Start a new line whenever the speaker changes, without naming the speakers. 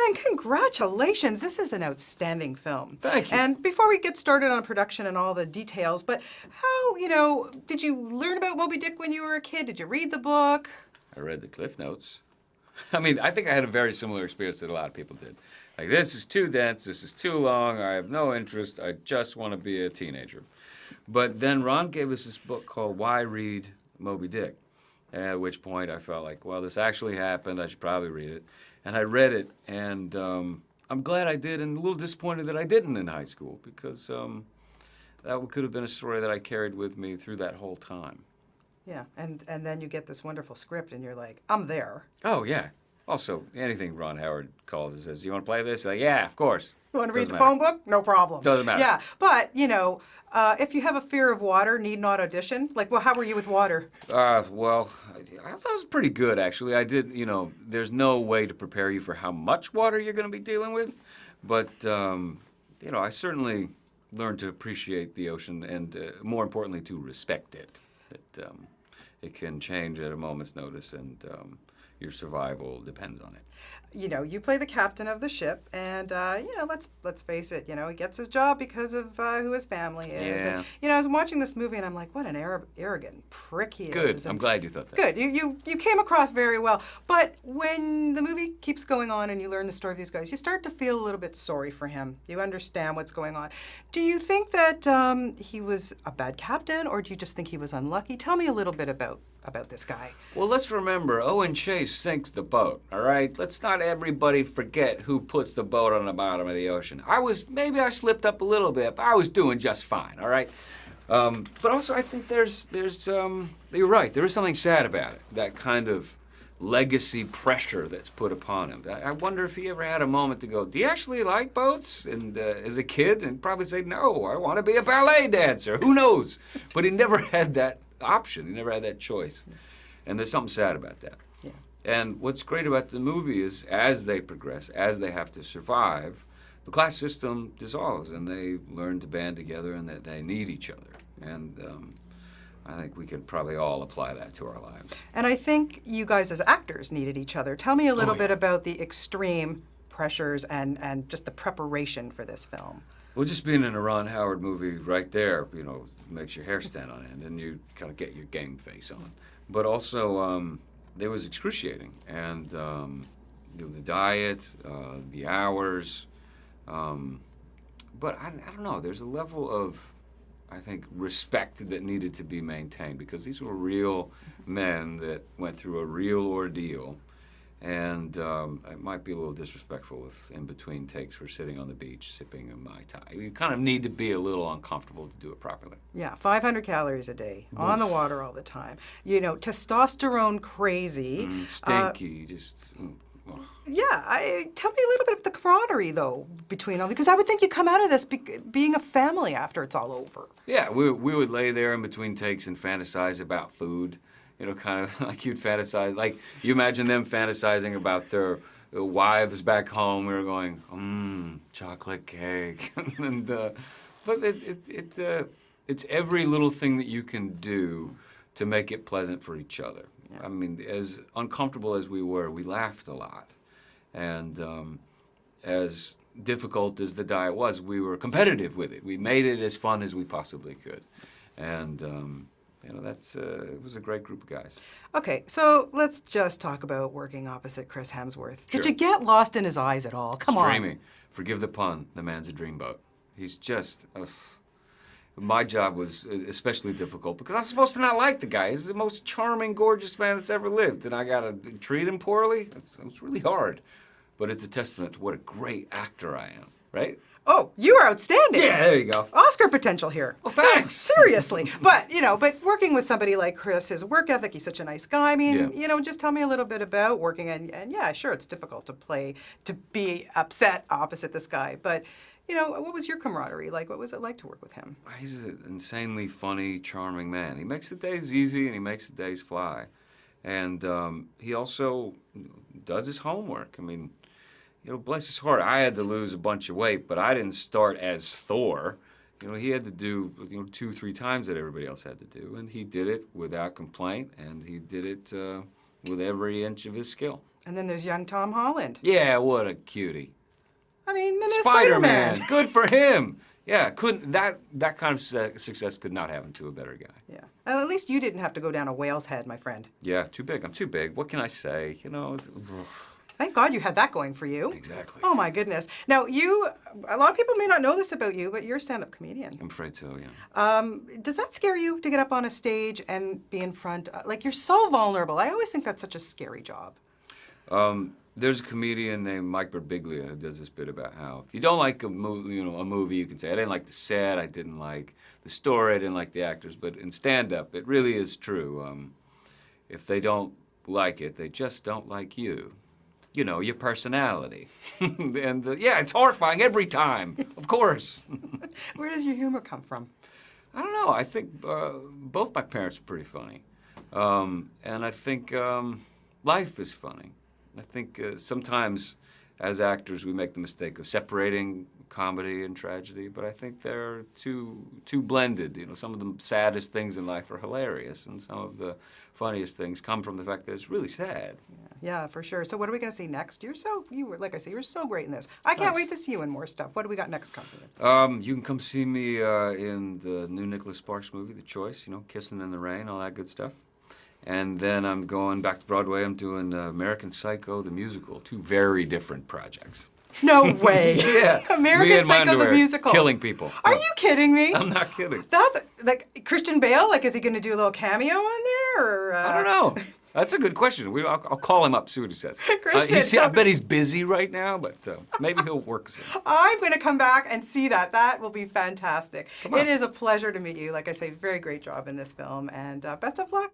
And congratulations, this is an outstanding film.
Thank you.
And before we get started on production and all the details, but how, did you learn about Moby-Dick when you were a kid? Did you read the book?
I read the Cliff Notes. I mean, I think I had a very similar experience that a lot of people did. Like, this is too dense, this is too long, I have no interest, I just want to be a teenager. But then Ron gave us this book called Why Read Moby-Dick? At which point I felt like, well, this actually happened, I should probably read it. And I read it, and I'm glad I did, and a little disappointed that I didn't in high school, because that could have been a story that I carried with me through that whole time.
Yeah, and then you get this wonderful script, and you're like, I'm there.
Oh, yeah. Also, anything Ron Howard calls and says, you want to play this? Like, yeah, of course.
You want to read the phone book? No problem.
Doesn't matter.
Yeah, but, if you have a fear of water, need not audition. Like, well, how were you with water?
Well, I thought it was pretty good, actually. I did, there's no way to prepare you for how much water you're going to be dealing with. But, I certainly learned to appreciate the ocean and, more importantly, to respect it. That it can change at a moment's notice, and your survival depends on it.
You play the captain of the ship, and let's face it, he gets his job because of who his family is.
Yeah.
And I was watching this movie, and I'm like, what an arrogant prick he is.
Good.
And
I'm glad you thought that.
Good. You came across very well. But when the movie keeps going on and you learn the story of these guys, you start to feel a little bit sorry for him. You understand what's going on. Do you think that he was a bad captain, or do you just think he was unlucky? Tell me a little bit about this guy.
Well, let's remember, Owen Chase sinks the boat, all right? Let's not everybody forget who puts the boat on the bottom of the ocean. Maybe I slipped up a little bit, but I was doing just fine, all right? But also, I think you're right, there is something sad about it, that kind of legacy pressure that's put upon him. I wonder if he ever had a moment to go, do you actually like boats? And as a kid, and probably say, no, I want to be a ballet dancer. Who knows? But he never had that option. He never had that choice. And there's something sad about that.
Yeah.
And what's great about the movie is as they progress, as they have to survive, the class system dissolves and they learn to band together and that they need each other. And I think we could probably all apply that to our lives.
And I think you guys as actors needed each other. Tell me a little bit about the extreme pressures and just the preparation for this film.
Well, just being in a Ron Howard movie right there, makes your hair stand on end and you kind of get your game face on. But also, it was excruciating. And the diet, the hours. But I don't know, there's a level of, I think, respect that needed to be maintained because these were real men that went through a real ordeal. And it might be a little disrespectful if in between takes we're sitting on the beach sipping a Mai Tai. You kind of need to be a little uncomfortable to do it properly.
Yeah, 500 calories a day, on the water all the time. Testosterone crazy.
Stinky,
Yeah, tell me a little bit of the camaraderie, though, between all, because I would think you come out of this being a family after it's all over.
Yeah, we would lay there in between takes and fantasize about food. Kind of like you'd fantasize, like you imagine them fantasizing about their wives back home. We were going, chocolate cake, and but it's every little thing that you can do to make it pleasant for each other. Yeah. I mean, as uncomfortable as we were, we laughed a lot, and as difficult as the diet was, we were competitive with it. We made it as fun as we possibly could, and. It was a great group of guys.
Okay, so let's just talk about working opposite Chris Hemsworth.
Sure.
Did you get lost in his eyes at all? Come
Streamy.
on.
Forgive the pun. The man's a dreamboat. He's just... My job was especially difficult because I'm supposed to not like the guy. He's the most charming, gorgeous man that's ever lived, and I got to treat him poorly? It's really hard. But it's a testament to what a great actor I am, right?
Oh, you are outstanding.
Yeah, there you go.
Oscar potential here.
Well, thanks.
Seriously. But working with somebody like Chris, his work ethic, he's such a nice guy. I mean, just tell me a little bit about working. And yeah, sure, it's difficult to be upset opposite this guy. But, what was your camaraderie like? What was it like to work with him?
He's an insanely funny, charming man. He makes the days easy and he makes the days fly. And he also does his homework. I mean, bless his heart, I had to lose a bunch of weight, but I didn't start as Thor. He had to do 2-3 times that everybody else had to do, and he did it without complaint, and he did it with every inch of his skill.
And then there's young Tom Holland.
Yeah, what a cutie.
I mean, and there's
Spider-Man.
Spider-Man.
Good for him. Yeah, couldn't that kind of success could not happen to a better guy.
Yeah. And at least you didn't have to go down a whale's head, my friend.
Yeah, too big. I'm too big. What can I say? You know,
Thank God you had that going for you.
Exactly.
Oh, my goodness. Now, a lot of people may not know this about you, but you're a stand-up comedian.
I'm afraid so, yeah.
Does that scare you to get up on a stage and be in front? Like, you're so vulnerable. I always think that's such a scary job.
There's a comedian named Mike Birbiglia who does this bit about how if you don't like a movie, you can say, I didn't like the set, I didn't like the story, I didn't like the actors. But in stand-up, it really is true. If they don't like it, they just don't like you. You know, your personality. And yeah, it's horrifying every time, of course.
Where does your humor come from?
I don't know. I think both my parents are pretty funny. And I think life is funny. I think sometimes as actors we make the mistake of separating comedy and tragedy, but I think they're too blended. You know, some of the saddest things in life are hilarious, and some of the funniest things come from the fact that it's really sad.
Yeah, for sure. So what are we going to see next? Like I say, you're so great in this. I can't wait to see you in more stuff. What do we got next coming?
You can come see me in the new Nicholas Sparks movie, The Choice, you know, Kissing in the Rain, all that good stuff. And then I'm going back to Broadway. I'm doing American Psycho, the musical. Two very different projects.
No way.
Yeah.
American Psycho, the musical.
Killing people.
Are you kidding me?
I'm not kidding.
That's, like, Christian Bale, like, is he going to do a little cameo on there? Or,
I don't know. That's a good question. I'll call him up, see what he says.
Christian,
I bet he's busy right now, but maybe he'll work soon.
I'm going to come back and see that. That will be fantastic.
Come on.
It is a pleasure to meet you. Like I say, very great job in this film, and best of luck.